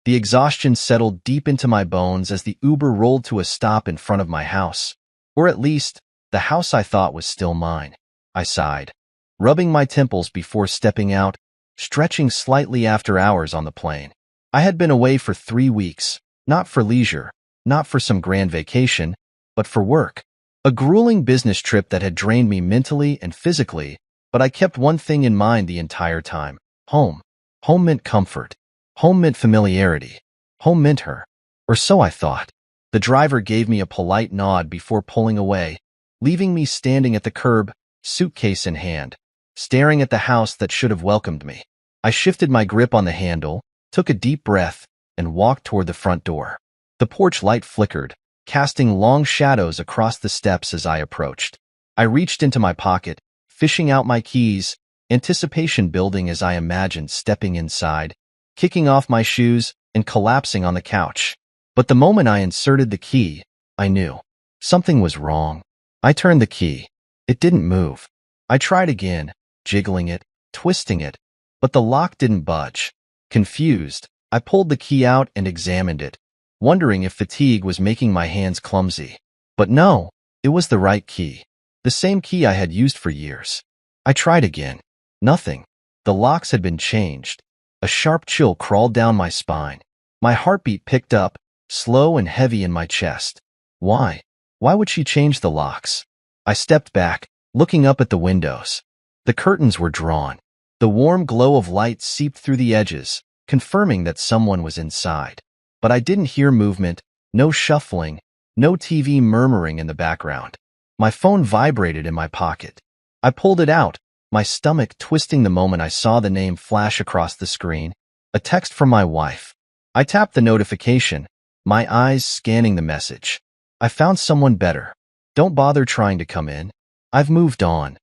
The exhaustion settled deep into my bones as the Uber rolled to a stop in front of my house. Or at least, the house I thought was still mine. I sighed, rubbing my temples before stepping out, stretching slightly after hours on the plane. I had been away for 3 weeks, not for leisure, not for some grand vacation, but for work. A grueling business trip that had drained me mentally and physically, but I kept one thing in mind the entire time: home. Home meant comfort. Home meant familiarity. Home meant her. Or so I thought. The driver gave me a polite nod before pulling away, leaving me standing at the curb, suitcase in hand, staring at the house that should have welcomed me. I shifted my grip on the handle, took a deep breath, and walked toward the front door. The porch light flickered, casting long shadows across the steps as I approached. I reached into my pocket, fishing out my keys, anticipation building as I imagined stepping inside, kicking off my shoes, and collapsing on the couch. But the moment I inserted the key, I knew something was wrong. I turned the key. It didn't move. I tried again, jiggling it, twisting it, but the lock didn't budge. Confused, I pulled the key out and examined it, wondering if fatigue was making my hands clumsy. But no, it was the right key. The same key I had used for years. I tried again. Nothing. The locks had been changed. A sharp chill crawled down my spine. My heartbeat picked up, slow and heavy in my chest. Why? Why would she change the locks? I stepped back, looking up at the windows. The curtains were drawn. The warm glow of light seeped through the edges, confirming that someone was inside. But I didn't hear movement, no shuffling, no TV murmuring in the background. My phone vibrated in my pocket. I pulled it out, my stomach twisting the moment I saw the name flash across the screen, a text from my wife. I tapped the notification, my eyes scanning the message. I found someone better. Don't bother trying to come in. I've moved on.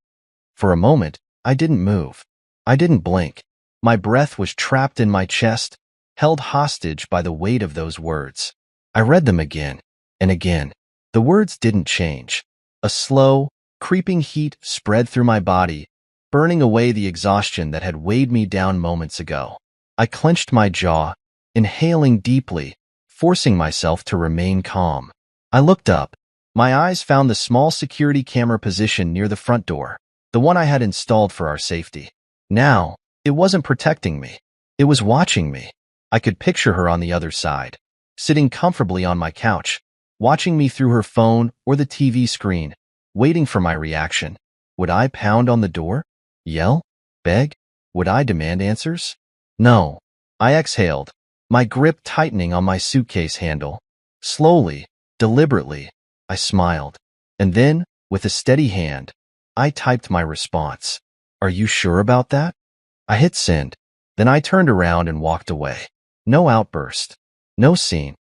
For a moment, I didn't move. I didn't blink. My breath was trapped in my chest, held hostage by the weight of those words. I read them again and again. The words didn't change. A slow, creeping heat spread through my body, burning away the exhaustion that had weighed me down moments ago. I clenched my jaw, inhaling deeply, forcing myself to remain calm. I looked up. My eyes found the small security camera position near the front door, the one I had installed for our safety. Now, it wasn't protecting me. It was watching me. I could picture her on the other side, sitting comfortably on my couch, watching me through her phone or the TV screen, waiting for my reaction. Would I pound on the door? Yell? Beg? Would I demand answers? No. I exhaled, my grip tightening on my suitcase handle. Slowly, deliberately, I smiled. And then, with a steady hand, I typed my response. Are you sure about that? I hit send. Then I turned around and walked away. No outburst. No scene.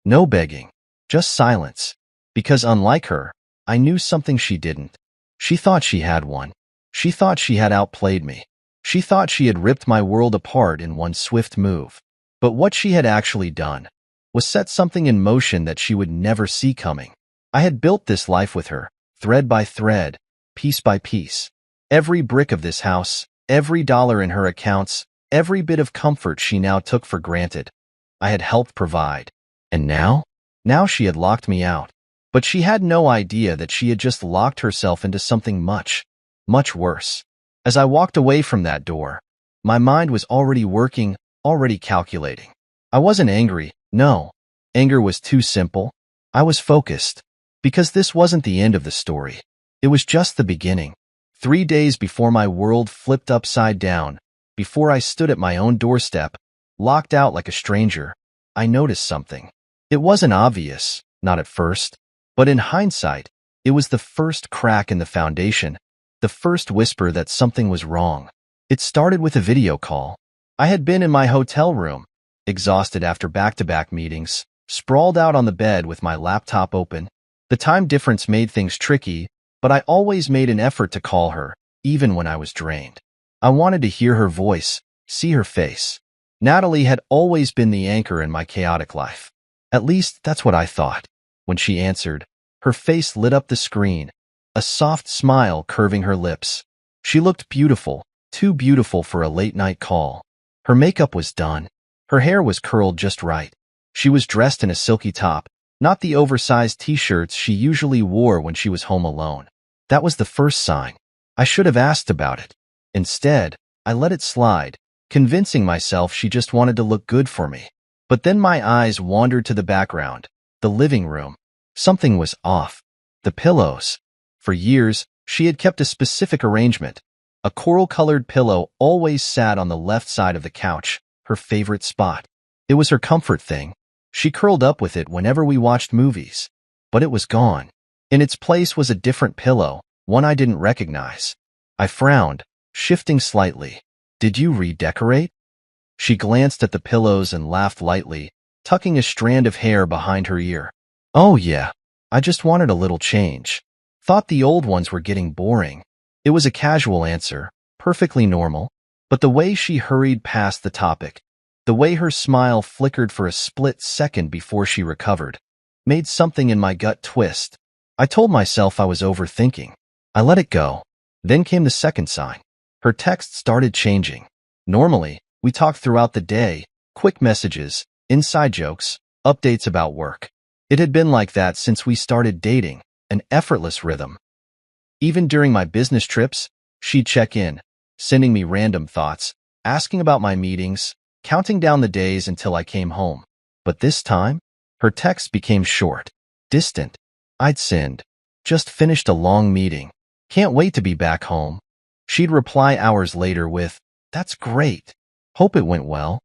No begging. Just silence. Because unlike her, I knew something she didn't. She thought she had one. She thought she had outplayed me. She thought she had ripped my world apart in one swift move. But what she had actually done was set something in motion that she would never see coming. I had built this life with her, thread by thread, piece by piece. Every brick of this house, every dollar in her accounts, every bit of comfort she now took for granted, I had helped provide. And now? Now she had locked me out. But she had no idea that she had just locked herself into something much, much worse. As I walked away from that door, my mind was already working, already calculating. I wasn't angry, no. Anger was too simple. I was focused. Because this wasn't the end of the story. It was just the beginning. 3 days before my world flipped upside down, before I stood at my own doorstep, locked out like a stranger, I noticed something. It wasn't obvious, not at first, but in hindsight, it was the first crack in the foundation, the first whisper that something was wrong. It started with a video call. I had been in my hotel room, exhausted after back-to-back meetings, sprawled out on the bed with my laptop open. The time difference made things tricky, but I always made an effort to call her, even when I was drained. I wanted to hear her voice, see her face. Natalie had always been the anchor in my chaotic life. At least, that's what I thought. When she answered, her face lit up the screen, a soft smile curving her lips. She looked beautiful, too beautiful for a late-night call. Her makeup was done. Her hair was curled just right. She was dressed in a silky top, not the oversized t-shirts she usually wore when she was home alone. That was the first sign. I should have asked about it. Instead, I let it slide, convincing myself she just wanted to look good for me. But then my eyes wandered to the background, the living room. Something was off. The pillows. For years, she had kept a specific arrangement. A coral-colored pillow always sat on the left side of the couch, her favorite spot. It was her comfort thing. She curled up with it whenever we watched movies. But it was gone. In its place was a different pillow, one I didn't recognize. I frowned, shifting slightly. Did you redecorate? She glanced at the pillows and laughed lightly, tucking a strand of hair behind her ear. Oh yeah, I just wanted a little change. Thought the old ones were getting boring. It was a casual answer, perfectly normal, but the way she hurried past the topic, the way her smile flickered for a split second before she recovered, made something in my gut twist. I told myself I was overthinking. I let it go. Then came the second sign. Her text started changing. Normally, we talked throughout the day, quick messages, inside jokes, updates about work. It had been like that since we started dating, an effortless rhythm. Even during my business trips, she'd check in, sending me random thoughts, asking about my meetings, counting down the days until I came home. But this time, her texts became short, distant. I'd sinned. Just finished a long meeting. Can't wait to be back home. She'd reply hours later with, "That's great. Hope it went well.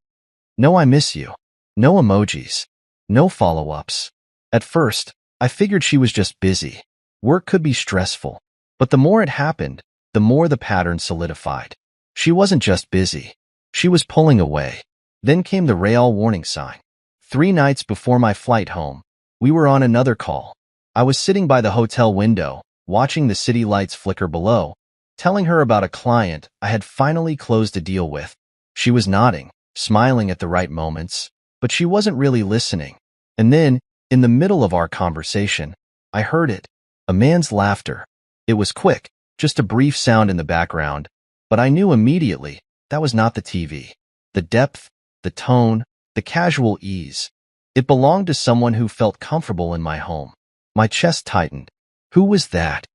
No, I miss you." No emojis. No follow-ups. At first, I figured she was just busy. Work could be stressful. But the more it happened, the more the pattern solidified. She wasn't just busy. She was pulling away. Then came the rail warning sign. 3 nights before my flight home, we were on another call. I was sitting by the hotel window, watching the city lights flicker below, telling her about a client I had finally closed a deal with. She was nodding, smiling at the right moments, but she wasn't really listening. And then, in the middle of our conversation, I heard it. A man's laughter. It was quick, just a brief sound in the background, but I knew immediately that was not the TV. The depth, the tone, the casual ease. It belonged to someone who felt comfortable in my home. My chest tightened. Who was that?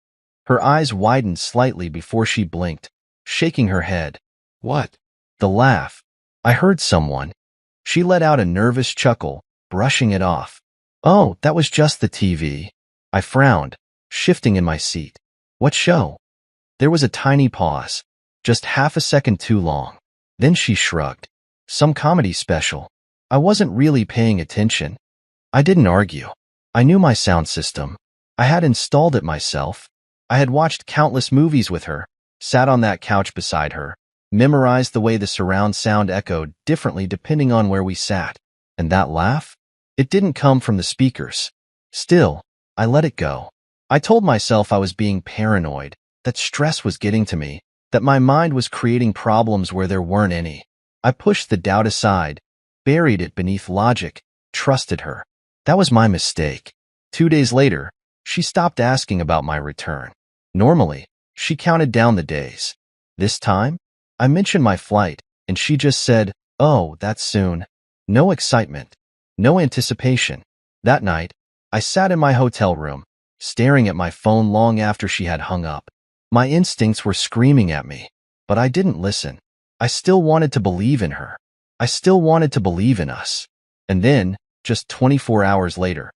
Her eyes widened slightly before she blinked, shaking her head. What? The laugh. I heard someone. She let out a nervous chuckle, brushing it off. Oh, that was just the TV. I frowned, shifting in my seat. What show? There was a tiny pause, just half a second too long. Then she shrugged. Some comedy special. I wasn't really paying attention. I didn't argue. I knew my sound system. I had installed it myself. I had watched countless movies with her, sat on that couch beside her, memorized the way the surround sound echoed differently depending on where we sat. And that laugh? It didn't come from the speakers. Still, I let it go. I told myself I was being paranoid, that stress was getting to me, that my mind was creating problems where there weren't any. I pushed the doubt aside, buried it beneath logic, trusted her. That was my mistake. 2 days later, she stopped asking about my return. Normally, she counted down the days. This time, I mentioned my flight, and she just said, "Oh, that's soon." No excitement, no anticipation. That night, I sat in my hotel room, staring at my phone long after she had hung up. My instincts were screaming at me, but I didn't listen. I still wanted to believe in her. I still wanted to believe in us. And then, just 24 hours later,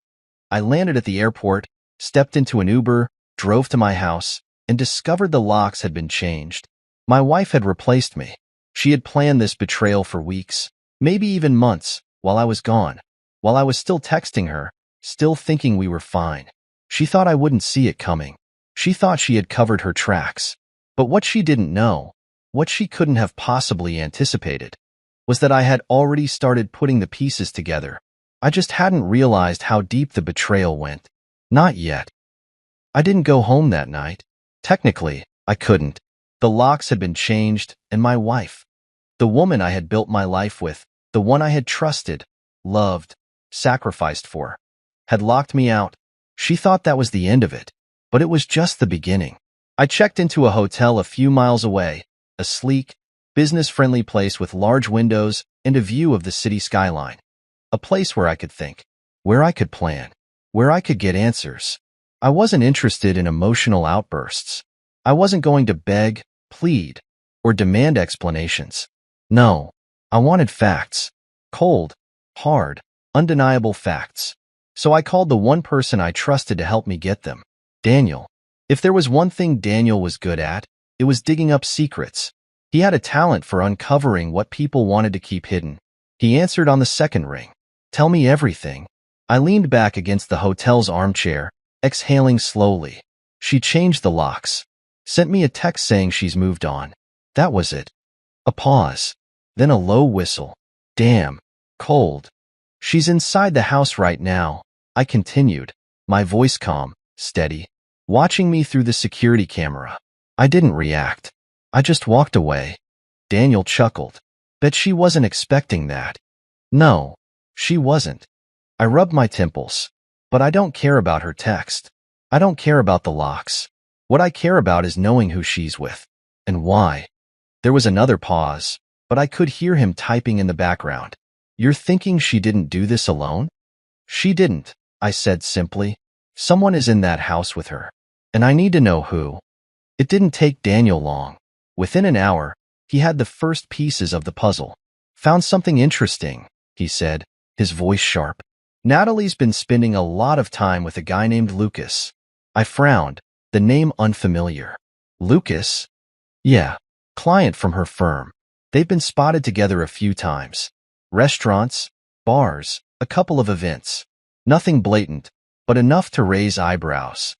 I landed at the airport, stepped into an Uber, drove to my house, and discovered the locks had been changed. My wife had replaced me. She had planned this betrayal for weeks, maybe even months, while I was gone. While I was still texting her, still thinking we were fine. She thought I wouldn't see it coming. She thought she had covered her tracks. But what she didn't know, what she couldn't have possibly anticipated, was that I had already started putting the pieces together. I just hadn't realized how deep the betrayal went. Not yet. I didn't go home that night. Technically, I couldn't. The locks had been changed, and my wife, the woman I had built my life with, the one I had trusted, loved, sacrificed for, had locked me out. She thought that was the end of it, but it was just the beginning. I checked into a hotel a few miles away, a sleek, business-friendly place with large windows and a view of the city skyline. A place where I could think, where I could plan, where I could get answers. I wasn't interested in emotional outbursts. I wasn't going to beg, plead, or demand explanations. No, I wanted facts. Cold, hard, undeniable facts. So I called the one person I trusted to help me get them, Daniel. If there was one thing Daniel was good at, it was digging up secrets. He had a talent for uncovering what people wanted to keep hidden. He answered on the second ring. Tell me everything. I leaned back against the hotel's armchair, exhaling slowly. She changed the locks. Sent me a text saying she's moved on. That was it. A pause. Then a low whistle. Damn. Cold. She's inside the house right now, I continued, my voice calm, steady, watching me through the security camera. I didn't react. I just walked away. Daniel chuckled. Bet she wasn't expecting that. No, she wasn't. I rubbed my temples. But I don't care about her text. I don't care about the locks. What I care about is knowing who she's with. And why. There was another pause, but I could hear him typing in the background. You're thinking she didn't do this alone? She didn't, I said simply. Someone is in that house with her. And I need to know who. It didn't take Daniel long. Within an hour, he had the first pieces of the puzzle. Found something interesting, he said, his voice sharp. Natalie's been spending a lot of time with a guy named Lucas. I frowned, the name unfamiliar. Lucas? Yeah, client from her firm. They've been spotted together a few times. Restaurants, bars, a couple of events. Nothing blatant, but enough to raise eyebrows.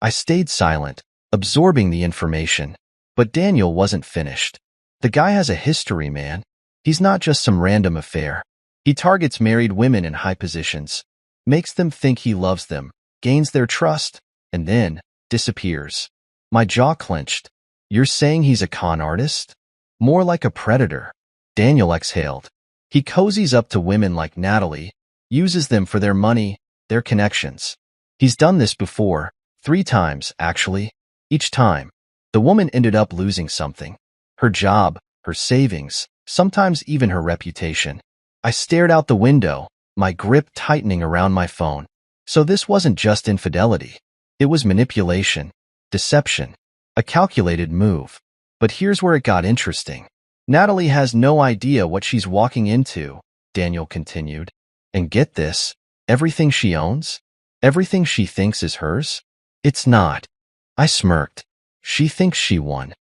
I stayed silent, absorbing the information. But Daniel wasn't finished. The guy has a history, man. He's not just some random affair. He targets married women in high positions, makes them think he loves them, gains their trust, and then disappears. My jaw clenched. You're saying he's a con artist? More like a predator. Daniel exhaled. He cozies up to women like Natalie, uses them for their money, their connections. He's done this before, 3 times, actually. Each time, the woman ended up losing something. Her job, her savings, sometimes even her reputation. I stared out the window, my grip tightening around my phone. So this wasn't just infidelity. It was manipulation, deception, a calculated move. But here's where it got interesting. Natalie has no idea what she's walking into, Daniel continued. And get this, everything she owns, everything she thinks is hers? It's not. I smirked. She thinks she won.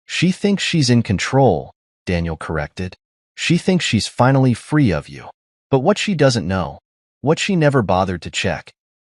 She thinks she's in control, Daniel corrected. She thinks she's finally free of you. But what she doesn't know, what she never bothered to check,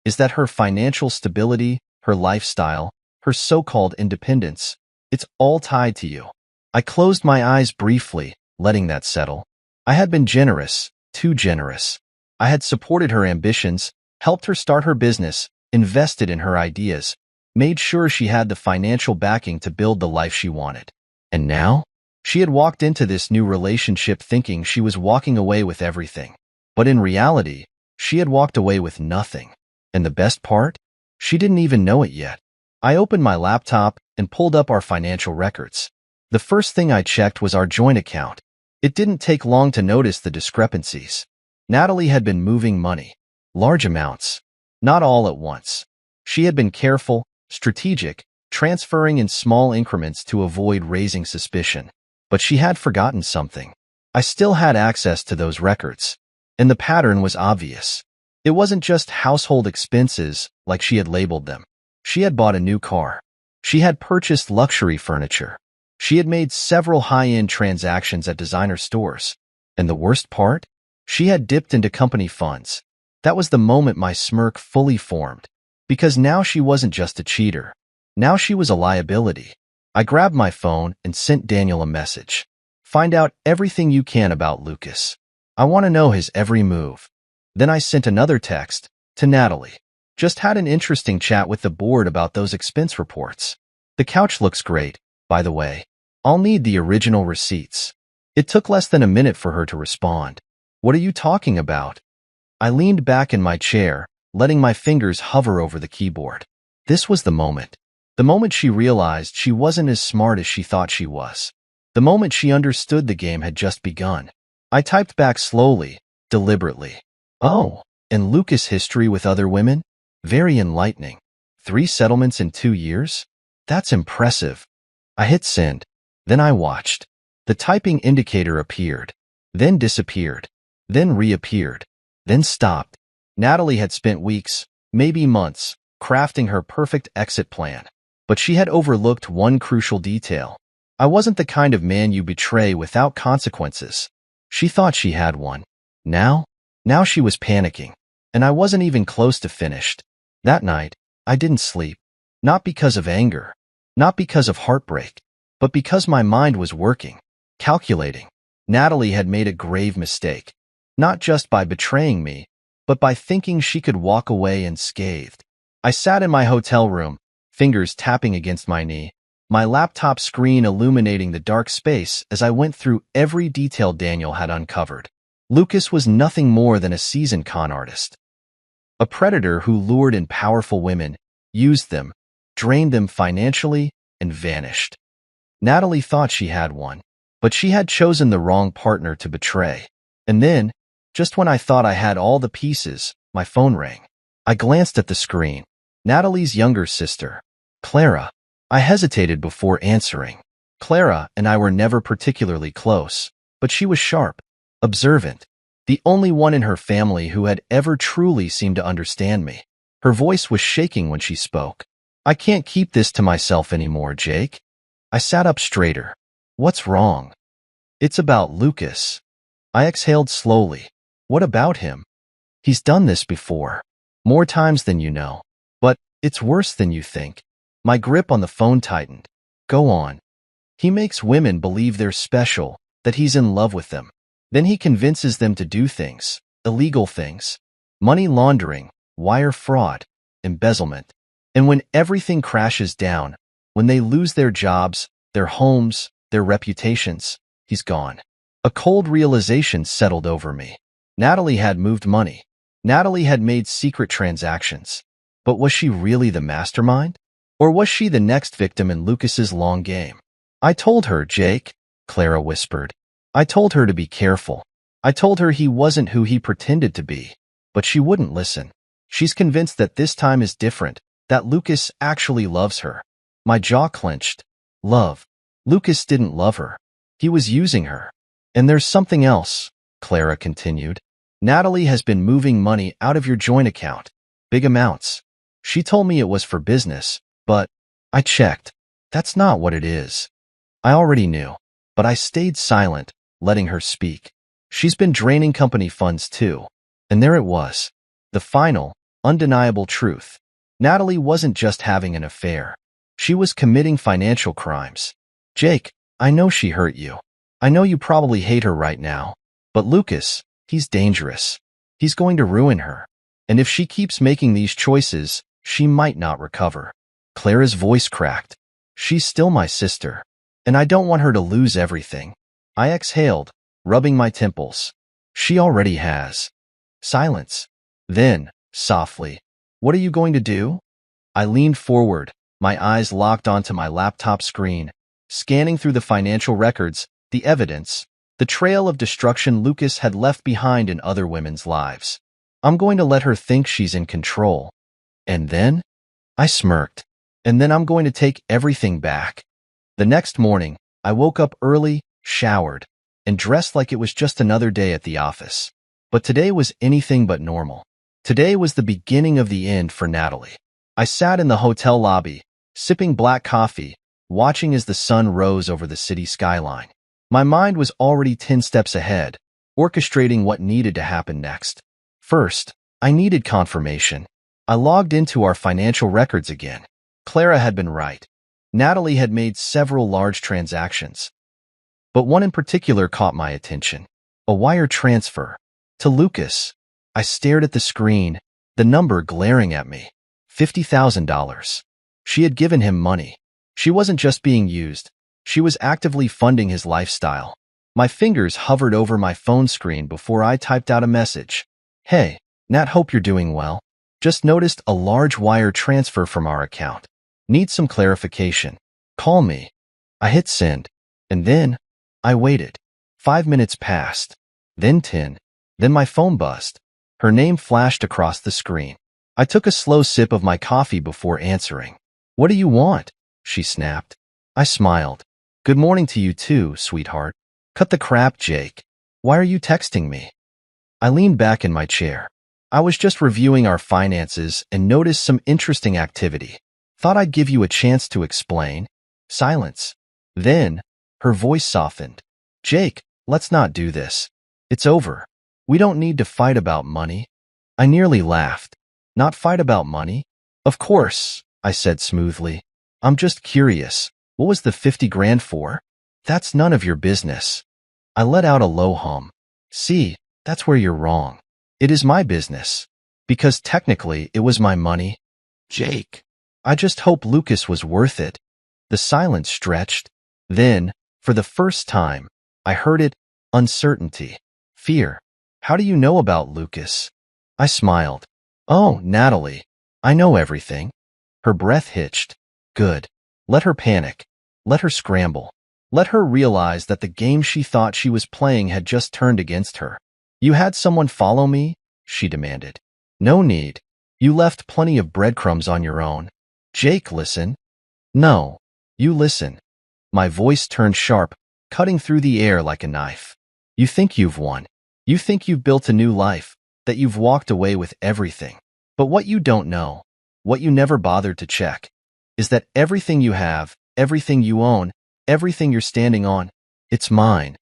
is that her financial stability, her lifestyle, her so-called independence, it's all tied to you. I closed my eyes briefly, letting that settle. I had been generous, too generous. I had supported her ambitions, helped her start her business, invested in her ideas, made sure she had the financial backing to build the life she wanted. And now? She had walked into this new relationship thinking she was walking away with everything. But in reality, she had walked away with nothing. And the best part? She didn't even know it yet. I opened my laptop and pulled up our financial records. The first thing I checked was our joint account. It didn't take long to notice the discrepancies. Natalie had been moving money. Large amounts. Not all at once. She had been careful, strategic, transferring in small increments to avoid raising suspicion. But she had forgotten something. I still had access to those records. And the pattern was obvious. It wasn't just household expenses, like she had labeled them. She had bought a new car. She had purchased luxury furniture. She had made several high-end transactions at designer stores. And the worst part? She had dipped into company funds. That was the moment my smirk fully formed. Because now she wasn't just a cheater. Now she was a liability. I grabbed my phone and sent Daniel a message. Find out everything you can about Lucas. I want to know his every move. Then I sent another text to Natalie. Just had an interesting chat with the board about those expense reports. The couch looks great, by the way. I'll need the original receipts. It took less than a minute for her to respond. What are you talking about? I leaned back in my chair, letting my fingers hover over the keyboard. This was the moment. The moment she realized she wasn't as smart as she thought she was. The moment she understood the game had just begun. I typed back slowly, deliberately. Oh, and Lucas' history with other women? Very enlightening. 3 settlements in 2 years? That's impressive. I hit send. Then I watched. The typing indicator appeared, then disappeared, then reappeared, then stopped. Natalie had spent weeks, maybe months, crafting her perfect exit plan. But she had overlooked one crucial detail. I wasn't the kind of man you betray without consequences. She thought she had one. Now she was panicking, and I wasn't even close to finished. That night, I didn't sleep. Not because of anger, not because of heartbreak, but because my mind was working, calculating. Natalie had made a grave mistake, not just by betraying me, but by thinking she could walk away unscathed. I sat in my hotel room, fingers tapping against my knee, my laptop screen illuminating the dark space as I went through every detail Daniel had uncovered. Lucas was nothing more than a seasoned con artist. A predator who lured in powerful women, used them, drained them financially, and vanished. Natalie thought she had one, but she had chosen the wrong partner to betray. And then, just when I thought I had all the pieces, my phone rang. I glanced at the screen. Natalie's younger sister, Clara. I hesitated before answering. Clara and I were never particularly close, but she was sharp, observant, the only one in her family who had ever truly seemed to understand me. Her voice was shaking when she spoke. I can't keep this to myself anymore, Jake. I sat up straighter. What's wrong? It's about Lucas. I exhaled slowly. What about him? He's done this before. More times than you know. But it's worse than you think. My grip on the phone tightened. Go on. He makes women believe they're special, that he's in love with them. Then he convinces them to do things, illegal things, money laundering, wire fraud, embezzlement. And when everything crashes down, when they lose their jobs, their homes, their reputations, he's gone. A cold realization settled over me. Natalie had moved money. Natalie had made secret transactions. But was she really the mastermind? Or was she the next victim in Lucas's long game? I told her, Jake, Clara whispered. I told her to be careful. I told her he wasn't who he pretended to be. But she wouldn't listen. She's convinced that this time is different, that Lucas actually loves her. My jaw clenched. Love. Lucas didn't love her. He was using her. And there's something else, Clara continued. Natalie has been moving money out of your joint account. Big amounts. She told me it was for business, but I checked. That's not what it is. I already knew, but I stayed silent, letting her speak. She's been draining company funds too. And there it was. The final, undeniable truth. Natalie wasn't just having an affair. She was committing financial crimes. Jake, I know she hurt you. I know you probably hate her right now. But Lucas, he's dangerous. He's going to ruin her. And if she keeps making these choices, she might not recover. Clara's voice cracked. She's still my sister. And I don't want her to lose everything. I exhaled, rubbing my temples. She already has. Silence. Then, softly, what are you going to do? I leaned forward, my eyes locked onto my laptop screen, scanning through the financial records, the evidence, the trail of destruction Lucas had left behind in other women's lives. I'm going to let her think she's in control. And then? I smirked. And then I'm going to take everything back. The next morning, I woke up early, showered, and dressed like it was just another day at the office. But today was anything but normal. Today was the beginning of the end for Natalie. I sat in the hotel lobby, sipping black coffee, watching as the sun rose over the city skyline. My mind was already 10 steps ahead, orchestrating what needed to happen next. First, I needed confirmation. I logged into our financial records again. Clara had been right. Natalie had made several large transactions. But one in particular caught my attention. A wire transfer. To Lucas. I stared at the screen, the number glaring at me. $50,000. She had given him money. She wasn't just being used. She was actively funding his lifestyle. My fingers hovered over my phone screen before I typed out a message. Hey, Nat, hope you're doing well. Just noticed a large wire transfer from our account. Need some clarification. Call me. I hit send. And then, I waited. 5 minutes passed. then 10. Then my phone buzzed. Her name flashed across the screen. I took a slow sip of my coffee before answering. "What do you want?" she snapped. I smiled. "Good morning to you too, sweetheart." "Cut the crap, Jake. Why are you texting me?" I leaned back in my chair. "I was just reviewing our finances and noticed some interesting activity. Thought I'd give you a chance to explain." Silence. Then, her voice softened. "Jake, let's not do this. It's over. We don't need to fight about money." I nearly laughed. "Not fight about money?" "Of course," I said smoothly. "I'm just curious. What was the 50 grand for?" "That's none of your business." I let out a low hum. "See, that's where you're wrong. It is my business. Because technically it was my money." Jake. "I just hope Lucas was worth it." The silence stretched. Then, for the first time, I heard it: uncertainty. Fear. "How do you know about Lucas?" I smiled. "Oh, Natalie. I know everything." Her breath hitched. "Good. Let her panic. Let her scramble. Let her realize that the game she thought she was playing had just turned against her." "You had someone follow me?" she demanded. "No need. You left plenty of breadcrumbs on your own." "Jake, listen." "No. You listen." My voice turned sharp, cutting through the air like a knife. "You think you've won. You think you've built a new life, that you've walked away with everything. But what you don't know, what you never bothered to check, is that everything you have, everything you own, everything you're standing on, it's mine."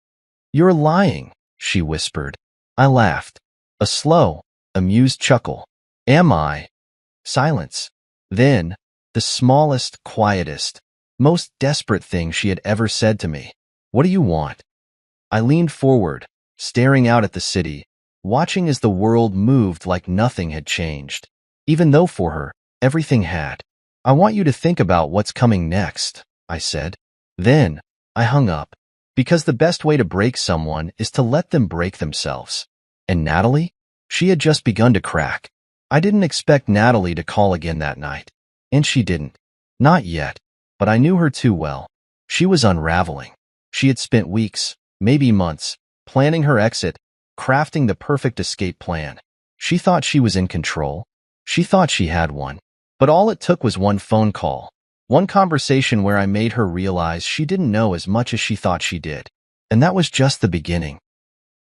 "You're lying," she whispered. I laughed. A slow, amused chuckle. "Am I?" Silence. Then, the smallest, quietest, most desperate thing she had ever said to me. "What do you want?" I leaned forward, staring out at the city, watching as the world moved like nothing had changed, even though for her, everything had. "I want you to think about what's coming next," I said. Then, I hung up, because the best way to break someone is to let them break themselves. And Natalie? She had just begun to crack. I didn't expect Natalie to call again that night. And she didn't. Not yet. But I knew her too well. She was unraveling. She had spent weeks, maybe months, planning her exit, crafting the perfect escape plan. She thought she was in control. She thought she had one. But all it took was one phone call. One conversation where I made her realize she didn't know as much as she thought she did. And that was just the beginning.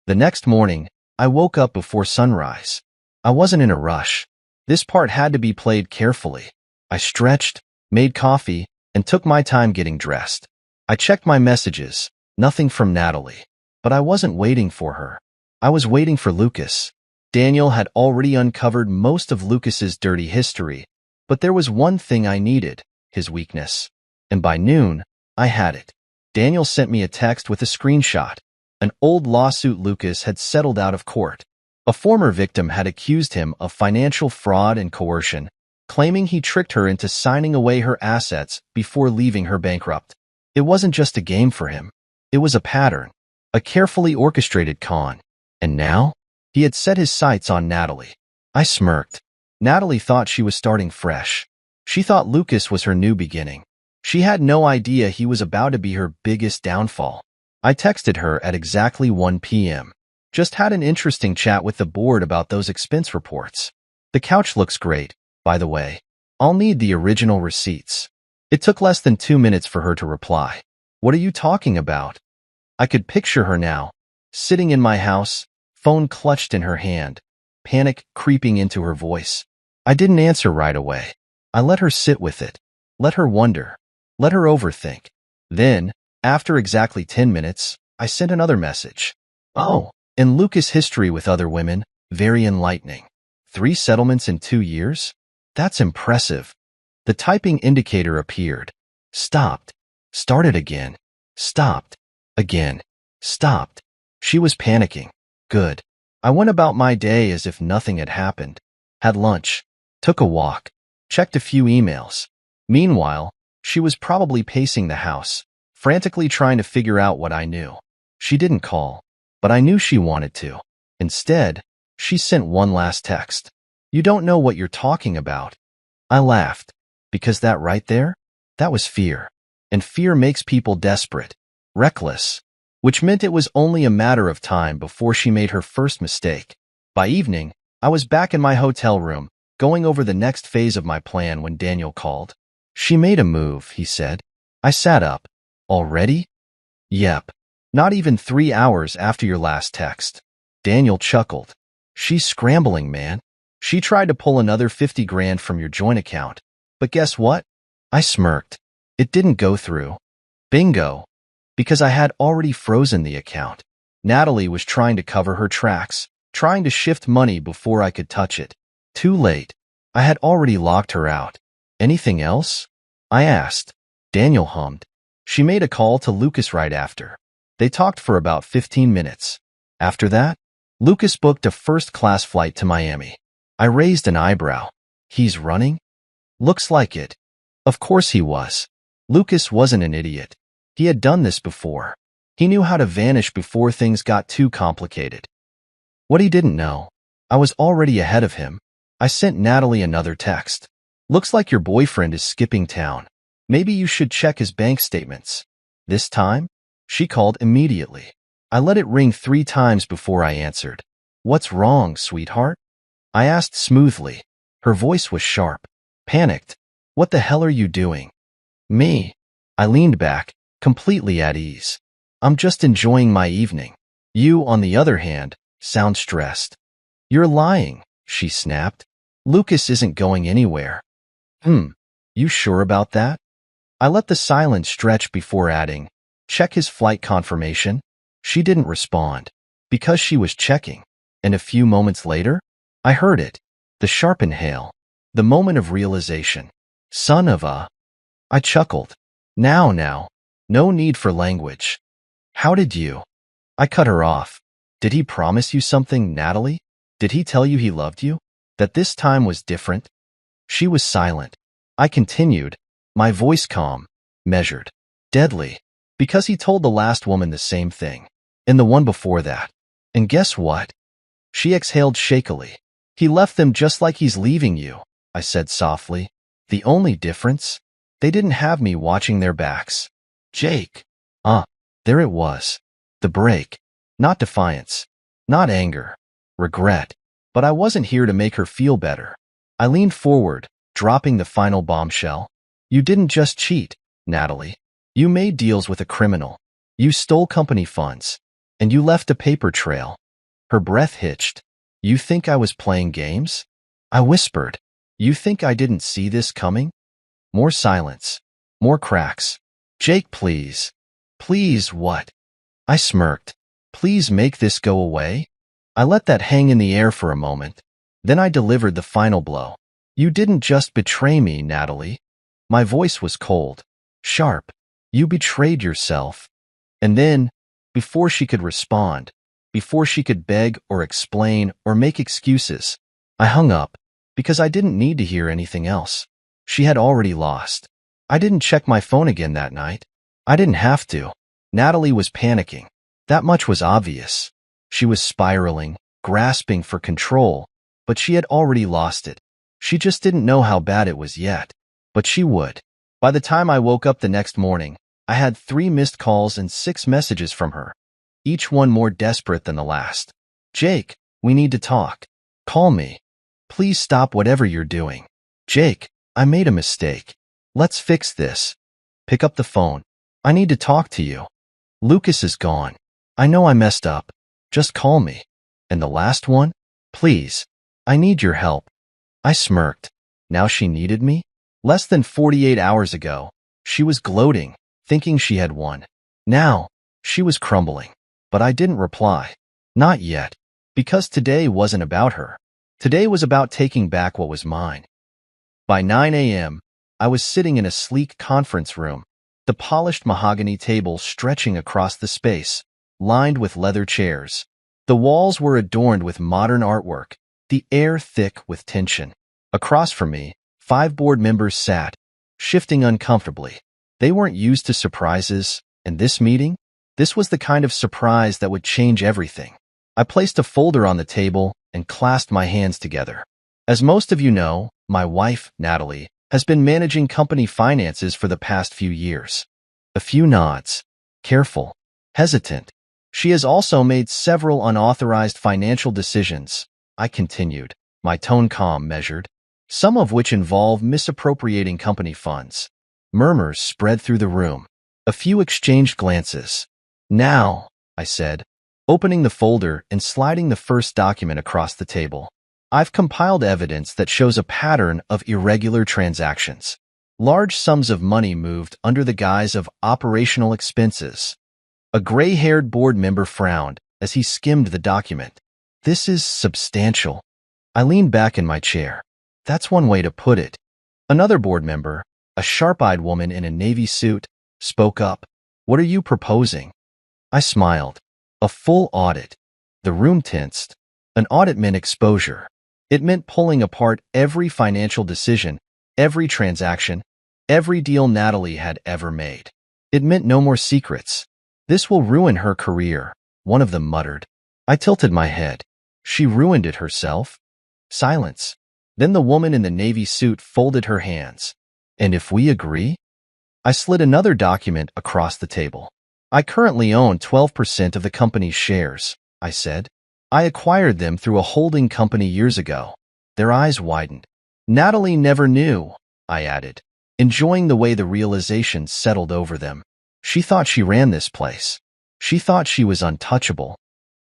The next morning, I woke up before sunrise. I wasn't in a rush. This part had to be played carefully. I stretched, made coffee, and took my time getting dressed. I checked my messages. Nothing from Natalie. But I wasn't waiting for her. I was waiting for Lucas. Daniel had already uncovered most of Lucas's dirty history, but there was one thing I needed: his weakness. And by noon, I had it. Daniel sent me a text with a screenshot. An old lawsuit Lucas had settled out of court. A former victim had accused him of financial fraud and coercion, claiming he tricked her into signing away her assets before leaving her bankrupt. It wasn't just a game for him. It was a pattern, a carefully orchestrated con. And now, he had set his sights on Natalie. I smirked. Natalie thought she was starting fresh. She thought Lucas was her new beginning. She had no idea he was about to be her biggest downfall. I texted her at exactly 1 p.m. Just had an interesting chat with the board about those expense reports. "The couch looks great, by the way. I'll need the original receipts." It took less than 2 minutes for her to reply. "What are you talking about?" I could picture her now, sitting in my house, phone clutched in her hand, panic creeping into her voice. I didn't answer right away. I let her sit with it, let her wonder, let her overthink. Then, after exactly 10 minutes, I sent another message. "Oh, and Lucas' history with other women, very enlightening. 3 settlements in 2 years? That's impressive." The typing indicator appeared. Stopped. Started again. Stopped. Again. Stopped. She was panicking. Good. I went about my day as if nothing had happened. Had lunch. Took a walk. Checked a few emails. Meanwhile, she was probably pacing the house, frantically trying to figure out what I knew. She didn't call, but I knew she wanted to. Instead, she sent one last text. "You don't know what you're talking about." I laughed, because that right there, that was fear. And fear makes people desperate, reckless. which meant it was only a matter of time before she made her first mistake. By evening, I was back in my hotel room, going over the next phase of my plan when Daniel called. She made a move, he said. I sat up. Already? Yep. Not even 3 hours after your last text. Daniel chuckled. She's scrambling, man. She tried to pull another 50 grand from your joint account. But guess what? I smirked. It didn't go through. Bingo. Because I had already frozen the account. Natalie was trying to cover her tracks, trying to shift money before I could touch it. Too late. I had already locked her out. Anything else? I asked. Daniel hummed. She made a call to Lucas right after. They talked for about 15 minutes. After that, Lucas booked a first-class flight to Miami. I raised an eyebrow. He's running? Looks like it. Of course he was. Lucas wasn't an idiot. He had done this before. He knew how to vanish before things got too complicated. What he didn't know, I was already ahead of him. I sent Natalie another text. Looks like your boyfriend is skipping town. Maybe you should check his bank statements. This time, she called immediately. I let it ring 3 times before I answered. What's wrong, sweetheart? I asked smoothly. Her voice was sharp. Panicked. What the hell are you doing? Me. I leaned back, completely at ease. I'm just enjoying my evening. You, on the other hand, sound stressed. You're lying, she snapped. Lucas isn't going anywhere. You sure about that? I let the silence stretch before adding, check his flight confirmation. She didn't respond, because she was checking. And a few moments later, I heard it, the sharp inhale, the moment of realization. Son of a... I chuckled. Now, no need for language. How did you... I cut her off. Did he promise you something, Natalie? Did he tell you he loved you? That this time was different? She was silent. I continued, my voice calm, measured, deadly, because he told the last woman the same thing, and the one before that. And guess what? She exhaled shakily. He left them just like he's leaving you, I said softly. The only difference? They didn't have me watching their backs. Jake. There it was. The break. Not defiance. Not anger. Regret. But I wasn't here to make her feel better. I leaned forward, dropping the final bombshell. You didn't just cheat, Natalie. You made deals with a criminal. You stole company funds. And you left a paper trail. Her breath hitched. You think I was playing games? I whispered. You think I didn't see this coming? More silence. More cracks. Jake, please. Please, what? I smirked. Please make this go away? I let that hang in the air for a moment. Then I delivered the final blow. You didn't just betray me, Natalie. My voice was cold, sharp. You betrayed yourself. And then, before she could respond, before she could beg or explain or make excuses, I hung up because I didn't need to hear anything else. She had already lost. I didn't check my phone again that night. I didn't have to. Natalie was panicking. That much was obvious. She was spiraling, grasping for control, but she had already lost it. She just didn't know how bad it was yet. But she would. By the time I woke up the next morning, I had 3 missed calls and 6 messages from her, each one more desperate than the last. Jake, we need to talk. Call me. Please stop whatever you're doing. Jake, I made a mistake. Let's fix this. Pick up the phone. I need to talk to you. Lucas is gone. I know I messed up. Just call me. And the last one? Please. I need your help. I smirked. Now she needed me? Less than 48 hours ago, she was gloating, thinking she had won. Now, she was crumbling. But I didn't reply. Not yet. Because today wasn't about her. Today was about taking back what was mine. By 9 a.m., I was sitting in a sleek conference room, the polished mahogany table stretching across the space, lined with leather chairs. The walls were adorned with modern artwork, the air thick with tension. Across from me, 5 board members sat, shifting uncomfortably. They weren't used to surprises, and this meeting? This was the kind of surprise that would change everything. I placed a folder on the table and clasped my hands together. As most of you know, my wife, Natalie, has been managing company finances for the past few years. A few nods. Careful. hesitant. She has also made several unauthorized financial decisions, I continued, my tone calm, measured, some of which involve misappropriating company funds. Murmurs spread through the room. A few exchanged glances. Now, I said, opening the folder and sliding the first document across the table. I've compiled evidence that shows a pattern of irregular transactions. Large sums of money moved under the guise of operational expenses. A gray-haired board member frowned as he skimmed the document. This is substantial. I leaned back in my chair. That's one way to put it. Another board member, a sharp-eyed woman in a navy suit, spoke up. What are you proposing? I smiled. A full audit. The room tensed. An audit meant exposure. It meant pulling apart every financial decision, every transaction, every deal Natalie had ever made. It meant no more secrets. This will ruin her career, one of them muttered. I tilted my head. She ruined it herself? Silence. Then the woman in the navy suit folded her hands. And if we agree? I slid another document across the table. I currently own 12% of the company's shares, I said. I acquired them through a holding company years ago. Their eyes widened. Natalie never knew, I added, enjoying the way the realization settled over them. She thought she ran this place. She thought she was untouchable.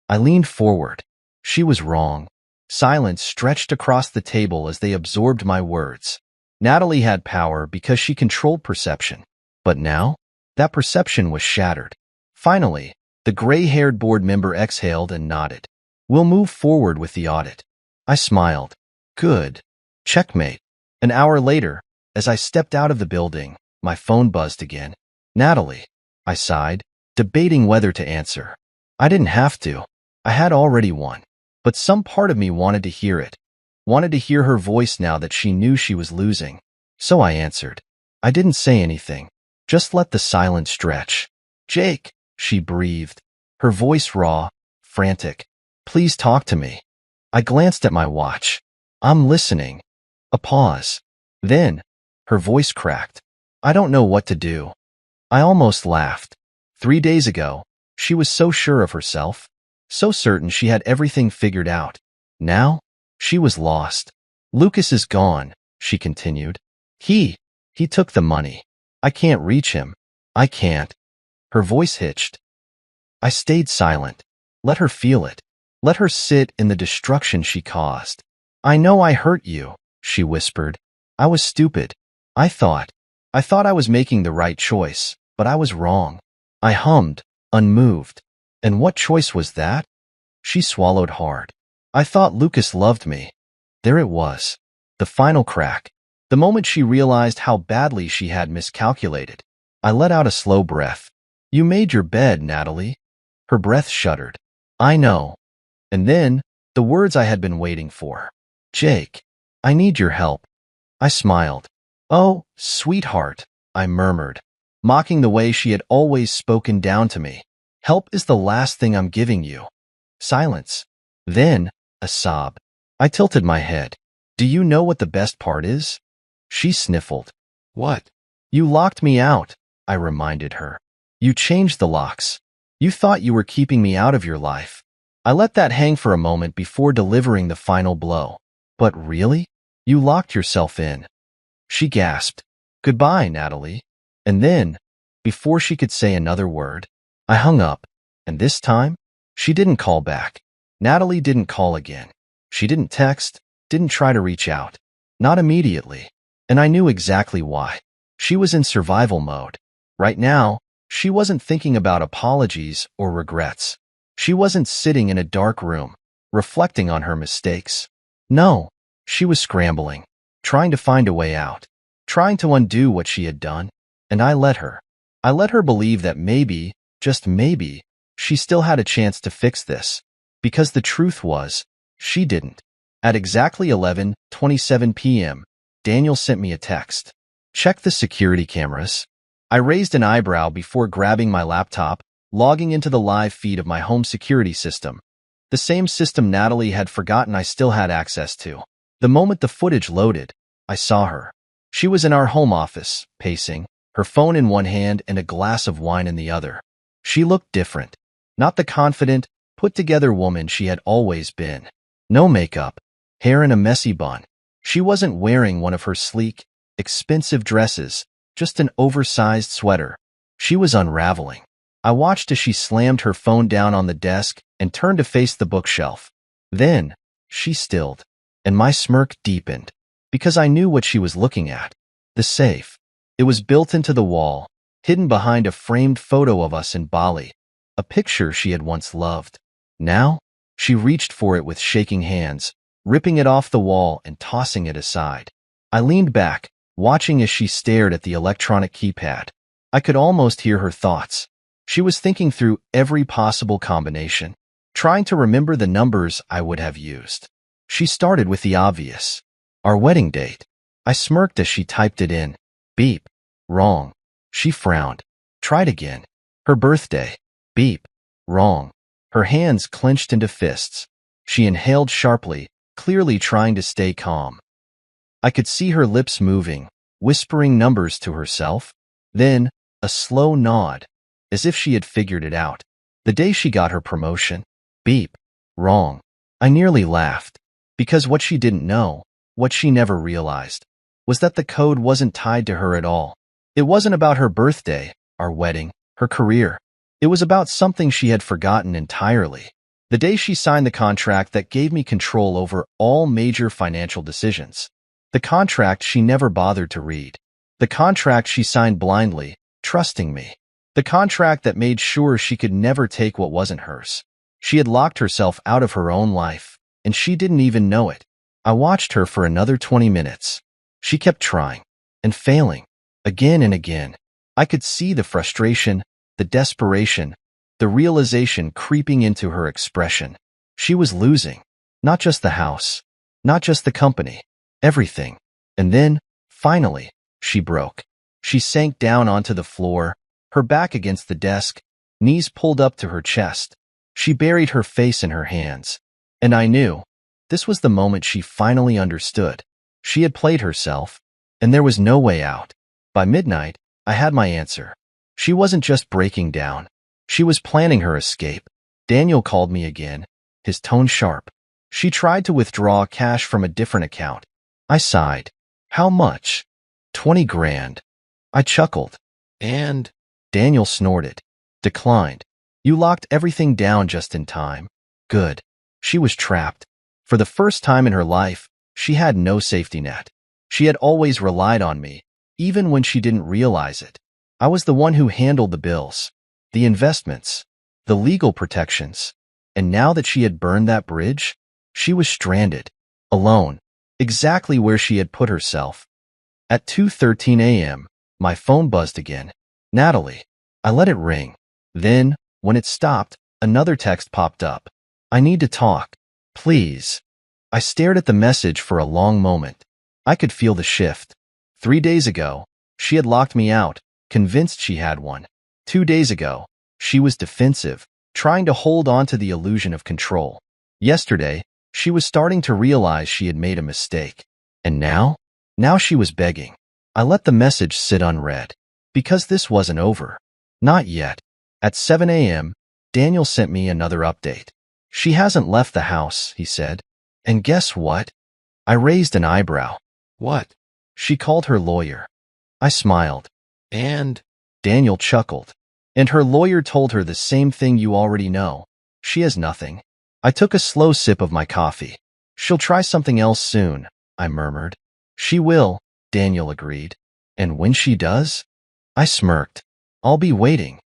I leaned forward. She was wrong. Silence stretched across the table as they absorbed my words. Natalie had power because she controlled perception. But now, that perception was shattered. Finally, the gray-haired board member exhaled and nodded. We'll move forward with the audit. I smiled. Good. Checkmate. An hour later, as I stepped out of the building, my phone buzzed again. Natalie, I sighed, debating whether to answer. I didn't have to. I had already won. But some part of me wanted to hear it. Wanted to hear her voice now that she knew she was losing. So I answered. I didn't say anything. Just let the silence stretch. Jake, she breathed, her voice raw, frantic. Please talk to me. I glanced at my watch. I'm listening. A pause. Then, her voice cracked. I don't know what to do. I almost laughed. 3 days ago, she was so sure of herself, so certain she had everything figured out. Now, she was lost. Lucas is gone, she continued. He took the money. I can't reach him. I can't. Her voice hitched. I stayed silent. Let her feel it. Let her sit in the destruction she caused. I know I hurt you, she whispered. I was stupid. I thought I was making the right choice, but I was wrong. I hummed, unmoved. And what choice was that? She swallowed hard. I thought Lucas loved me. There it was. The final crack. The moment she realized how badly she had miscalculated. I let out a slow breath. You made your bed, Natalie. Her breath shuddered. I know. And then, the words I had been waiting for. Jake, I need your help. I smiled. Oh, sweetheart, I murmured, mocking the way she had always spoken down to me. Help is the last thing I'm giving you. Silence. Then, a sob. I tilted my head. Do you know what the best part is? She sniffled. What? You locked me out, I reminded her. You changed the locks. You thought you were keeping me out of your life. I let that hang for a moment before delivering the final blow. But really? You locked yourself in. She gasped. Goodbye, Natalie. And then, before she could say another word, I hung up. And this time, she didn't call back. Natalie didn't call again. She didn't text, didn't try to reach out. Not immediately. And I knew exactly why. She was in survival mode. Right now, she wasn't thinking about apologies or regrets. She wasn't sitting in a dark room, reflecting on her mistakes. No, she was scrambling, trying to find a way out, trying to undo what she had done. And I let her. I let her believe that maybe, just maybe, she still had a chance to fix this. Because the truth was, she didn't. At exactly 11:27 p.m., Daniel sent me a text. Check the security cameras. I raised an eyebrow before grabbing my laptop, logging into the live feed of my home security system. The same system Natalie had forgotten I still had access to. The moment the footage loaded, I saw her. She was in our home office, pacing, her phone in one hand and a glass of wine in the other. She looked different. Not the confident, put-together woman she had always been. No makeup, hair in a messy bun. She wasn't wearing one of her sleek, expensive dresses, just an oversized sweater. She was unraveling. I watched as she slammed her phone down on the desk and turned to face the bookshelf. Then, she stilled, and my smirk deepened, because I knew what she was looking at. The safe. It was built into the wall, hidden behind a framed photo of us in Bali, a picture she had once loved. Now, she reached for it with shaking hands, ripping it off the wall and tossing it aside. I leaned back, watching as she stared at the electronic keypad. I could almost hear her thoughts. She was thinking through every possible combination, trying to remember the numbers I would have used. She started with the obvious. Our wedding date. I smirked as she typed it in. Beep. Wrong. She frowned. Tried again. Her birthday. Beep. Wrong. Her hands clenched into fists. She inhaled sharply, clearly trying to stay calm. I could see her lips moving, whispering numbers to herself. Then, a slow nod, as if she had figured it out. The day she got her promotion. Beep. Wrong. I nearly laughed, because what she didn't know, what she never realized, was that the code wasn't tied to her at all. It wasn't about her birthday, our wedding, her career. It was about something she had forgotten entirely. The day she signed the contract that gave me control over all major financial decisions. The contract she never bothered to read. The contract she signed blindly, trusting me. The contract that made sure she could never take what wasn't hers. She had locked herself out of her own life, and she didn't even know it. I watched her for another 20 minutes. She kept trying, and failing, again and again. I could see the frustration, the desperation, the realization creeping into her expression. She was losing. Not just the house, not just the company, everything. And then, finally, she broke. She sank down onto the floor, her back against the desk, knees pulled up to her chest. She buried her face in her hands. And I knew. This was the moment she finally understood. She had played herself, and there was no way out. By midnight, I had my answer. She wasn't just breaking down. She was planning her escape. Daniel called me again, his tone sharp. She tried to withdraw cash from a different account. I sighed. How much? 20 grand. I chuckled. And? Daniel snorted. Declined. You locked everything down just in time. Good. She was trapped. For the first time in her life, she had no safety net. She had always relied on me, even when she didn't realize it. I was the one who handled the bills, the investments, the legal protections. And now that she had burned that bridge, she was stranded, alone, exactly where she had put herself. At 2:13 a.m., my phone buzzed again. Natalie. I let it ring. Then, when it stopped, another text popped up. I need to talk. Please. I stared at the message for a long moment. I could feel the shift. 3 days ago, she had locked me out, convinced she had one. 2 days ago, she was defensive, trying to hold on to the illusion of control. Yesterday, she was starting to realize she had made a mistake. And now? Now she was begging. I let the message sit unread. Because this wasn't over. Not yet. At 7 a.m., Daniel sent me another update. She hasn't left the house, he said. And guess what? I raised an eyebrow. What? She called her lawyer. I smiled. And? Daniel chuckled. And her lawyer told her the same thing you already know. She has nothing. I took a slow sip of my coffee. She'll try something else soon, I murmured. She will, Daniel agreed. And when she does? I smirked. I'll be waiting.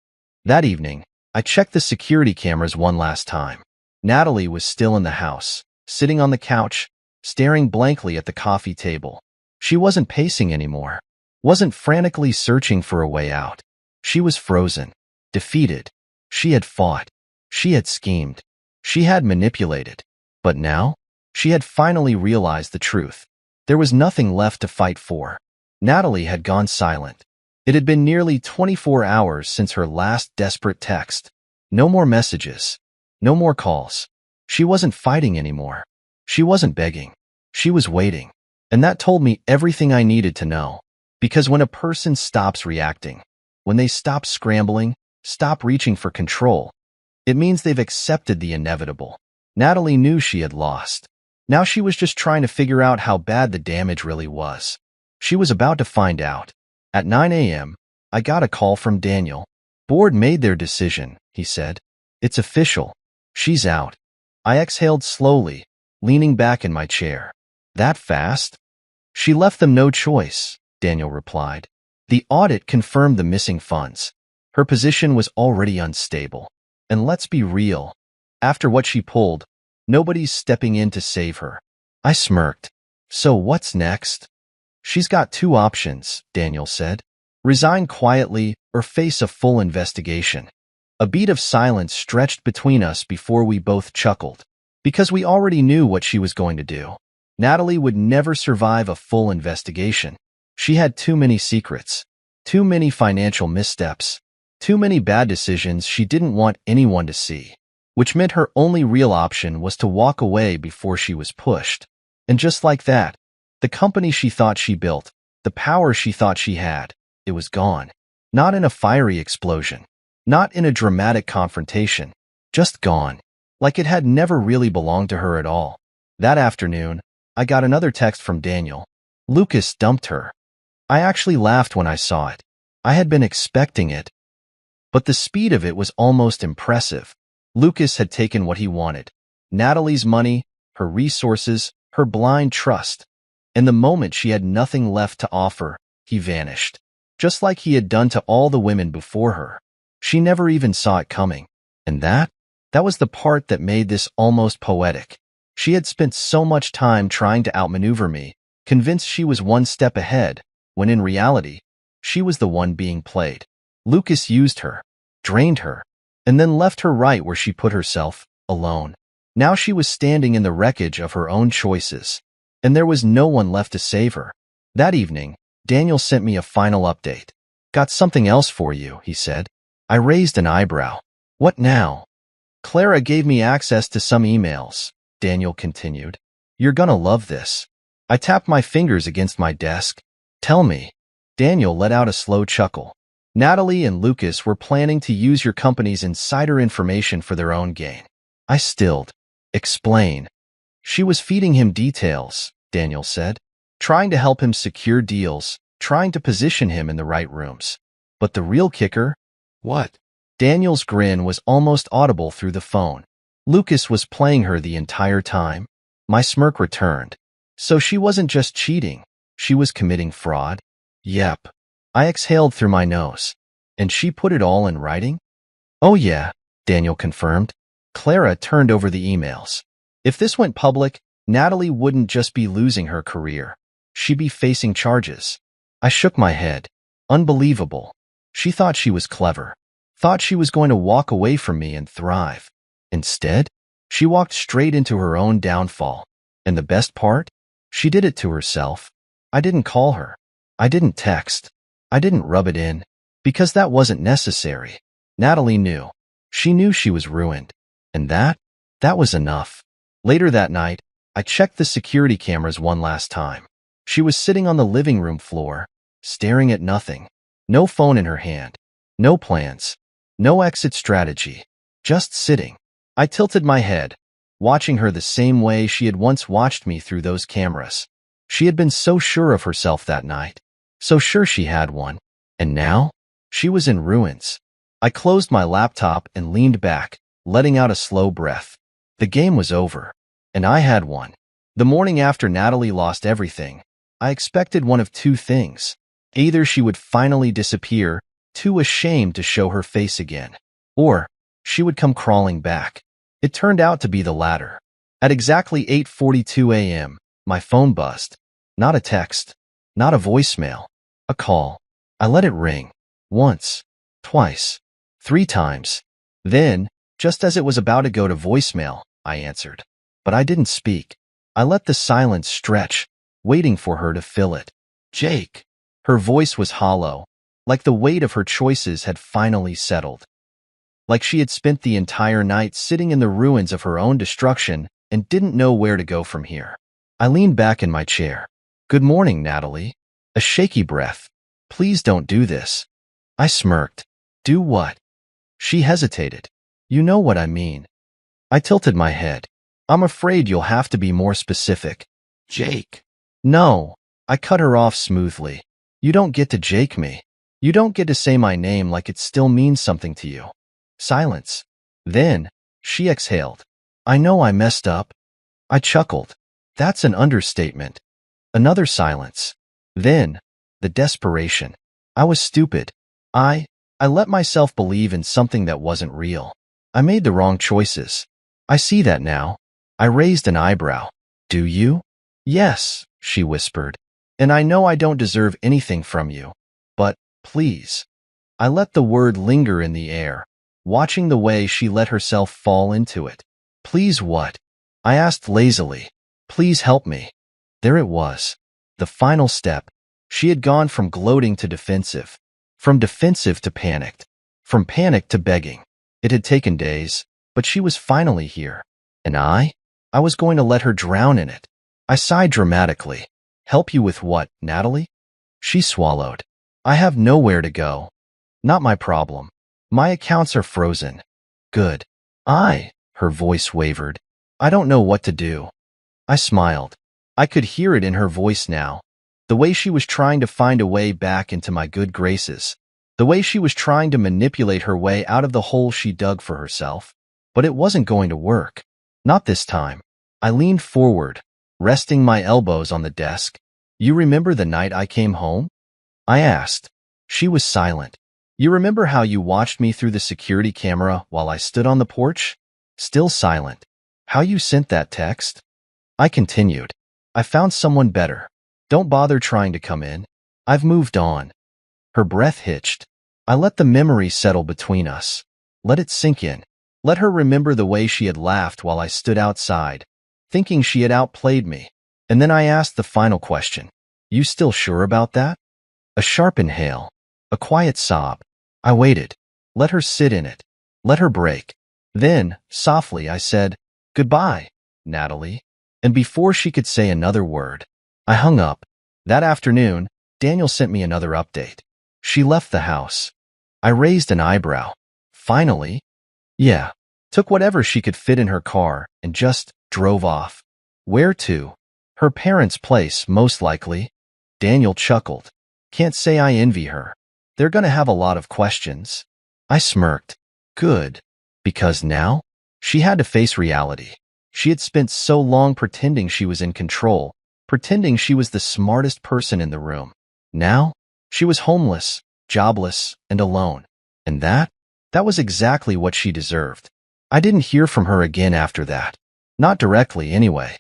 That evening, I checked the security cameras one last time. Natalie was still in the house, sitting on the couch, staring blankly at the coffee table. She wasn't pacing anymore, wasn't frantically searching for a way out. She was frozen, defeated. She had fought. She had schemed. She had manipulated. But now, she had finally realized the truth. There was nothing left to fight for. Natalie had gone silent. It had been nearly 24 hours since her last desperate text. No more messages. No more calls. She wasn't fighting anymore. She wasn't begging. She was waiting. And that told me everything I needed to know. Because when a person stops reacting, when they stop scrambling, Stop reaching for control. It means they've accepted the inevitable. Natalie knew she had lost. Now she was just trying to figure out how bad the damage really was. She was about to find out. At 9 a.m., I got a call from Daniel. Board made their decision, he said. It's official. She's out. I exhaled slowly, leaning back in my chair. That fast? She left them no choice, Daniel replied. The audit confirmed the missing funds. Her position was already unstable. And let's be real. After what she pulled, nobody's stepping in to save her. I smirked. So what's next? She's got two options, Daniel said. Resign quietly or face a full investigation. A beat of silence stretched between us before we both chuckled. Because we already knew what she was going to do. Natalie would never survive a full investigation. She had too many secrets, too many financial missteps, too many bad decisions she didn't want anyone to see, which meant her only real option was to walk away before she was pushed. And just like that, the company she thought she built, the power she thought she had, it was gone. Not in a fiery explosion, not in a dramatic confrontation, just gone, like it had never really belonged to her at all. That afternoon, I got another text from Daniel. Lucas dumped her. I actually laughed when I saw it. I had been expecting it. But the speed of it was almost impressive. Lucas had taken what he wanted. Natalie's money, her resources, her blind trust. And the moment she had nothing left to offer, he vanished. Just like he had done to all the women before her. She never even saw it coming. And that was the part that made this almost poetic. She had spent so much time trying to outmaneuver me, convinced she was one step ahead, when in reality, she was the one being played. Lucas used her, drained her, and then left her right where she put herself, alone. Now she was standing in the wreckage of her own choices, and there was no one left to save her. That evening, Daniel sent me a final update. Got something else for you, he said. I raised an eyebrow. What now? Clara gave me access to some emails, Daniel continued. You're gonna love this. I tapped my fingers against my desk. Tell me. Daniel let out a slow chuckle. Natalie and Lucas were planning to use your company's insider information for their own gain. I stilled. Explain. She was feeding him details, Daniel said, trying to help him secure deals, trying to position him in the right rooms. But the real kicker? What? Daniel's grin was almost audible through the phone. Lucas was playing her the entire time. My smirk returned. So she wasn't just cheating. She was committing fraud? Yep. I exhaled through my nose. And she put it all in writing? Oh yeah, Daniel confirmed. Clara turned over the emails. If this went public, Natalie wouldn't just be losing her career. She'd be facing charges. I shook my head. Unbelievable. She thought she was clever. Thought she was going to walk away from me and thrive. Instead, she walked straight into her own downfall. And the best part? She did it to herself. I didn't call her. I didn't text. I didn't rub it in. Because that wasn't necessary. Natalie knew. She knew she was ruined. And that was enough. Later that night, I checked the security cameras one last time. She was sitting on the living room floor, staring at nothing. No phone in her hand. No plans. No exit strategy. Just sitting. I tilted my head, watching her the same way she had once watched me through those cameras. She had been so sure of herself that night. So sure she had one. And now? She was in ruins. I closed my laptop and leaned back, letting out a slow breath. The game was over. And I had won. The morning after Natalie lost everything, I expected one of two things. Either she would finally disappear, too ashamed to show her face again, or she would come crawling back. It turned out to be the latter. At exactly 8:42 a.m., my phone buzzed. Not a text, not a voicemail, a call. I let it ring. Once, twice, 3 times. Then, just as it was about to go to voicemail, I answered. But I didn't speak. I let the silence stretch, waiting for her to fill it. Jake. Her voice was hollow, like the weight of her choices had finally settled. Like she had spent the entire night sitting in the ruins of her own destruction and didn't know where to go from here. I leaned back in my chair. Good morning, Natalie. A shaky breath. Please don't do this. I smirked. Do what? She hesitated. You know what I mean. I tilted my head. I'm afraid you'll have to be more specific. Jake. No, I cut her off smoothly. You don't get to Jake me. You don't get to say my name like it still means something to you. Silence. Then, she exhaled. I know I messed up. I chuckled. That's an understatement. Another silence. Then, the desperation. I was stupid. I let myself believe in something that wasn't real. I made the wrong choices. I see that now. I raised an eyebrow. Do you? Yes, she whispered. And I know I don't deserve anything from you. But, please. I let the word linger in the air, watching the way she let herself fall into it. Please what? I asked lazily. Please help me. There it was. The final step. She had gone from gloating to defensive. From defensive to panicked. From panic to begging. It had taken days, but she was finally here. And I was going to let her drown in it. I sighed dramatically. Help you with what, Natalie? She swallowed. I have nowhere to go. Not my problem. My accounts are frozen. Good. Her voice wavered. I don't know what to do. I smiled. I could hear it in her voice now. The way she was trying to find a way back into my good graces. The way she was trying to manipulate her way out of the hole she dug for herself. But it wasn't going to work. Not this time. I leaned forward, resting my elbows on the desk. You remember the night I came home? I asked. She was silent. You remember how you watched me through the security camera while I stood on the porch? Still silent. How you sent that text? I continued. I found someone better. Don't bother trying to come in. I've moved on. Her breath hitched. I let the memory settle between us. Let it sink in. Let her remember the way she had laughed while I stood outside, thinking she had outplayed me. And then I asked the final question. You still sure about that? A sharp inhale. A quiet sob. I waited. Let her sit in it. Let her break. Then, softly, I said, Goodbye, Natalie. And before she could say another word, I hung up. That afternoon, Daniel sent me another update. She left the house. I raised an eyebrow. Finally? Yeah. Took whatever she could fit in her car and just drove off. Where to? Her parents' place, most likely. Daniel chuckled. Can't say I envy her. They're gonna have a lot of questions. I smirked. Good. Because now? She had to face reality. She had spent so long pretending she was in control, pretending she was the smartest person in the room. Now, she was homeless, jobless, and alone. And that was exactly what she deserved. I didn't hear from her again after that. Not directly, anyway.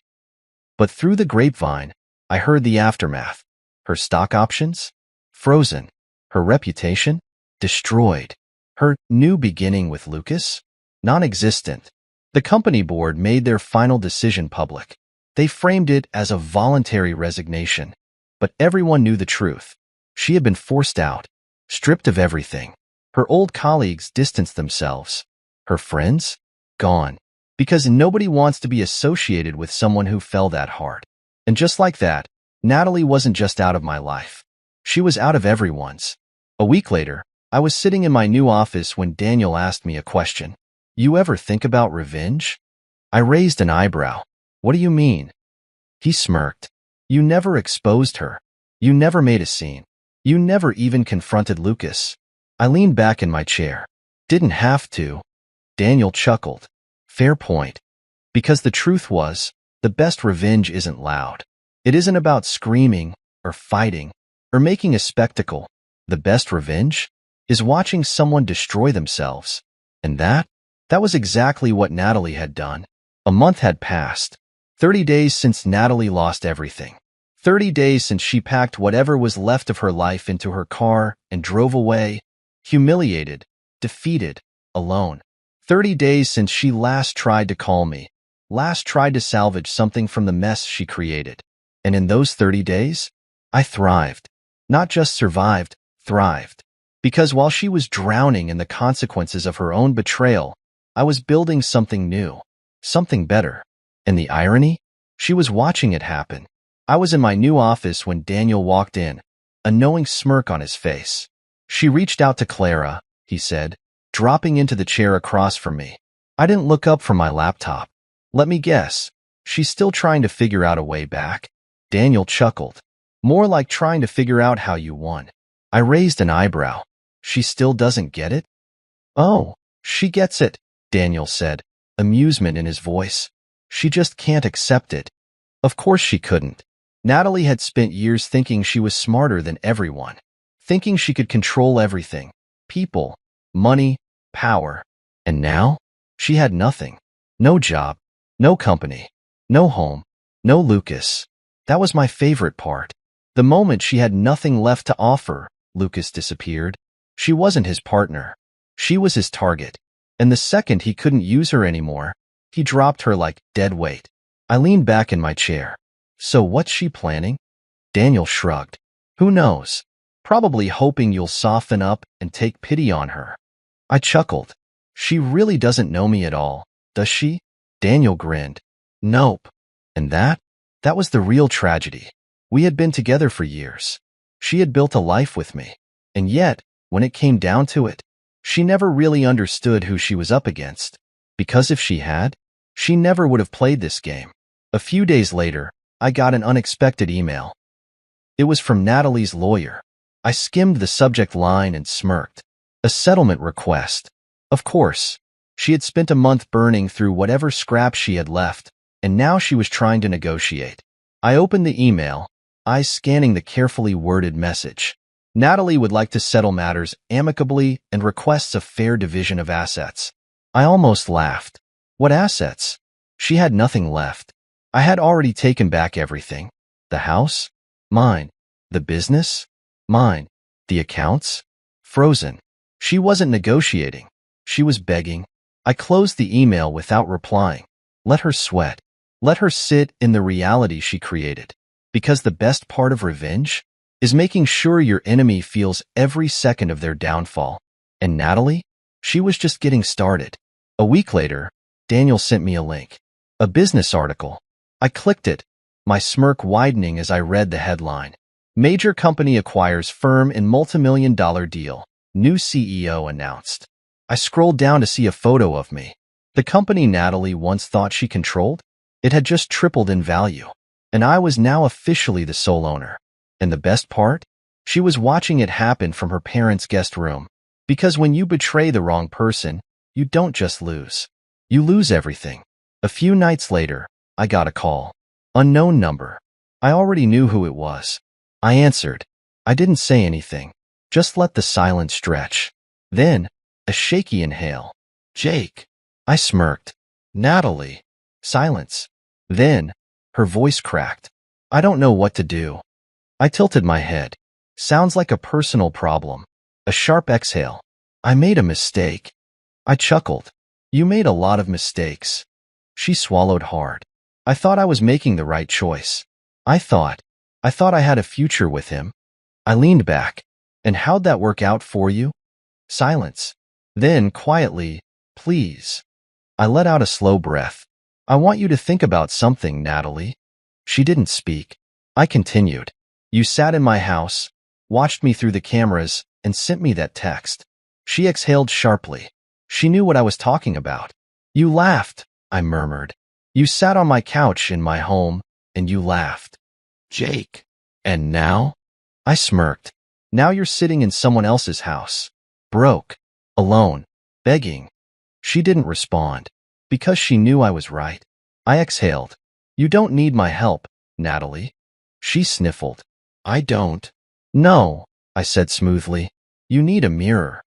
But through the grapevine, I heard the aftermath. Her stock options? Frozen. Her reputation? Destroyed. Her new beginning with Lucas? Non-existent. The company board made their final decision public. They framed it as a voluntary resignation. But everyone knew the truth. She had been forced out, stripped of everything. Her old colleagues distanced themselves. Her friends? Gone. Because nobody wants to be associated with someone who fell that hard. And just like that, Natalie wasn't just out of my life. She was out of everyone's. A week later, I was sitting in my new office when Daniel asked me a question. You ever think about revenge? I raised an eyebrow. What do you mean? He smirked. You never exposed her. You never made a scene. You never even confronted Lucas. I leaned back in my chair. Didn't have to. Daniel chuckled. Fair point. Because the truth was, the best revenge isn't loud. It isn't about screaming, or fighting, or making a spectacle. The best revenge is watching someone destroy themselves. And that was exactly what Natalie had done. A month had passed. 30 days since Natalie lost everything. 30 days since she packed whatever was left of her life into her car and drove away, humiliated, defeated, alone. 30 days since she last tried to call me, last tried to salvage something from the mess she created. And in those 30 days, I thrived. Not just survived, thrived. Because while she was drowning in the consequences of her own betrayal, I was building something new, something better. And the irony? She was watching it happen. I was in my new office when Daniel walked in, a knowing smirk on his face. She reached out to Clara, he said. dropping into the chair across from me. I didn't look up from my laptop. Let me guess. She's still trying to figure out a way back. Daniel chuckled. More like trying to figure out how you won. I raised an eyebrow. She still doesn't get it? Oh, she gets it, Daniel said, amusement in his voice. She just can't accept it. Of course she couldn't. Natalie had spent years thinking she was smarter than everyone, thinking she could control everything, people, money, power. And now? She had nothing. No job, no company, no home, no Lucas. That was my favorite part. The moment she had nothing left to offer, Lucas disappeared. She wasn't his partner. She was his target. And the second he couldn't use her anymore, he dropped her like dead weight. I leaned back in my chair. So what's she planning? Daniel shrugged. Who knows? Probably hoping you'll soften up and take pity on her. I chuckled. She really doesn't know me at all, does she? Daniel grinned. Nope. And that was the real tragedy. We had been together for years. She had built a life with me. And yet, when it came down to it, she never really understood who she was up against. Because if she had, she never would have played this game. A few days later, I got an unexpected email. It was from Natalie's lawyer. I skimmed the subject line and smirked. A settlement request. Of course. She had spent a month burning through whatever scraps she had left, and now she was trying to negotiate. I opened the email, eyes scanning the carefully worded message. Natalie would like to settle matters amicably and requests a fair division of assets. I almost laughed. What assets? She had nothing left. I had already taken back everything. The house? Mine. The business? Mine. The accounts? Frozen. She wasn't negotiating. She was begging. I closed the email without replying. Let her sweat. Let her sit in the reality she created. Because the best part of revenge is making sure your enemy feels every second of their downfall. And Natalie? She was just getting started. A week later, Daniel sent me a link. A business article. I clicked it, my smirk widening as I read the headline. Major company acquires firm in multimillion-dollar deal. New CEO announced. I scrolled down to see a photo of me. The company Natalie once thought she controlled? It had just tripled in value. And I was now officially the sole owner. And the best part? She was watching it happen from her parents' guest room. Because when you betray the wrong person, you don't just lose. You lose everything. A few nights later, I got a call. Unknown number. I already knew who it was. I answered. I didn't say anything. Just let the silence stretch. Then, a shaky inhale. Jake. I smirked. Natalie. Silence. Then, her voice cracked. I don't know what to do. I tilted my head. Sounds like a personal problem. A sharp exhale. I made a mistake. I chuckled. You made a lot of mistakes. She swallowed hard. I thought I was making the right choice. I thought I had a future with him. I leaned back. And how'd that work out for you? Silence. Then, quietly, please. I let out a slow breath. I want you to think about something, Natalie. She didn't speak. I continued. You sat in my house, watched me through the cameras, and sent me that text. She exhaled sharply. She knew what I was talking about. You laughed, I murmured. You sat on my couch in my home, and you laughed. Jake. And now? I smirked. Now you're sitting in someone else's house. Broke. Alone. Begging. She didn't respond. Because she knew I was right. I exhaled. You don't need my help, Natalie. She sniffled. I don't. No, I said smoothly. You need a mirror.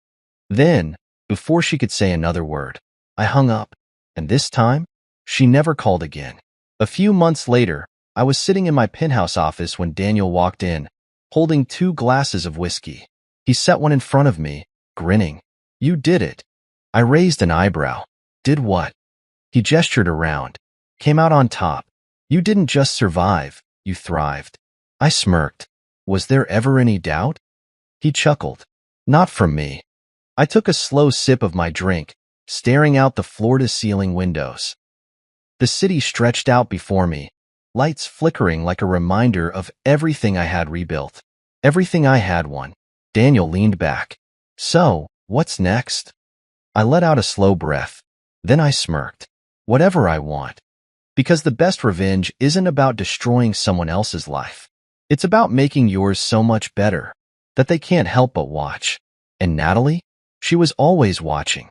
Then, before she could say another word, I hung up. And this time, she never called again. A few months later, I was sitting in my penthouse office when Daniel walked in, holding 2 glasses of whiskey. He set one in front of me, grinning. You did it. I raised an eyebrow. Did what? He gestured around. Came out on top. You didn't just survive, you thrived. I smirked. Was there ever any doubt? He chuckled. Not from me. I took a slow sip of my drink, staring out the floor-to-ceiling windows. The city stretched out before me, lights flickering like a reminder of everything I had rebuilt. Everything I had won. Daniel leaned back. So, what's next? I let out a slow breath. Then I smirked. Whatever I want. Because the best revenge isn't about destroying someone else's life. It's about making yours so much better that they can't help but watch. And Natalie? She was always watching.